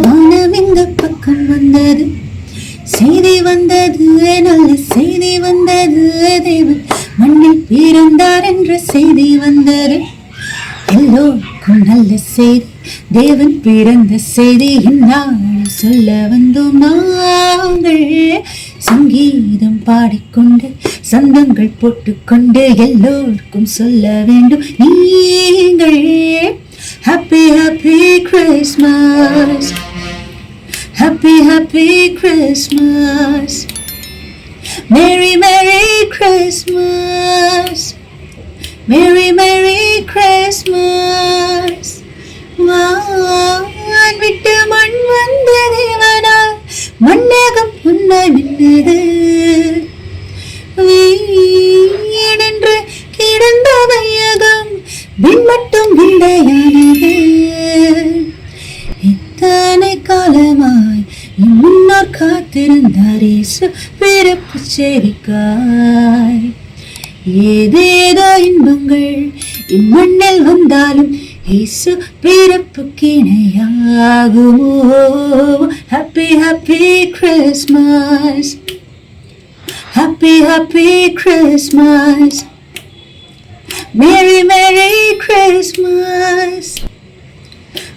வானம் இந்த பக்கம் வந்தது, செய்தி வந்தது, நல்ல செய்தி வந்தது. தேவன் மண்ணில் பிறந்தார் என்ற செய்தி வந்தது. எல்லோருக்கும் நல்ல செய்தி, தேவன் பிறந்த செய்தி இந்நாள் சொல்ல வந்தோம் நாங்கள். சங்கீதம் பாடிக்கொண்டு சந்தங்கள் போட்டுக்கொண்டு எல்லோருக்கும் சொல்ல வேண்டும் நீங்கள். Happy happy Christmas, happy happy Christmas, Merry Merry Christmas, Merry Merry Christmas. வான் விட்டு மண் வந்த தேவனால் மண்ணகம் புன்னாய் மின்னது, வீடென்று கிடந்த வையகம் விண் மட்டும் விடையானது. இத்தனை காலமாய் முன்னோர் காத்திருந்தார் இயேசு பிறப்பு செய்திக்காய். ஏதேதோ இன்பங்கள் இம்மண்ணில் வந்தாலும் இயேசு பிறப்புக்கு இணையாகுமோ. Happy happy Christmas, happy happy Christmas, Merry Merry Christmas,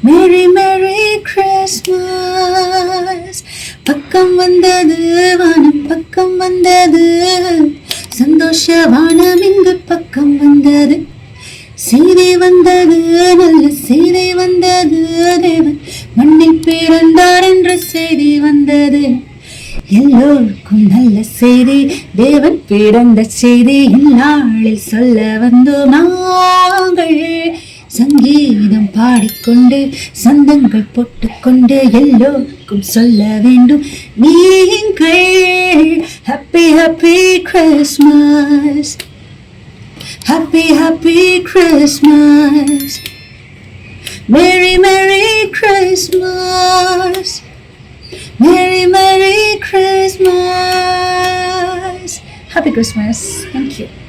Merry Merry Christmas. பக்கம் வந்தது வானம், பக்கம் வந்தது சந்தோஷ வானம், இங்கு பக்கம் வந்தது, செய்தி வந்தது, நல்ல செய்தி வந்தது. தேவன் மண்ணில் பிறந்தார் என்ற செய்தி வந்தது. எல்லோருக்கும் நல்ல செய்தி, தேவன் பிறந்த செய்தி இந்நாளில் சொல்ல வந்தோம் நாங்கள். சங்கீதம் பாடிக்கொண்டு சந்தங்கள் போட்டுக்கொண்டு எல்லோருக்கும் சொல்ல வேண்டும் நீங்கள். Happy happy Christmas, happy happy Christmas, Merry Merry Christmas, Merry Merry Christmas. Happy Christmas. Thank you.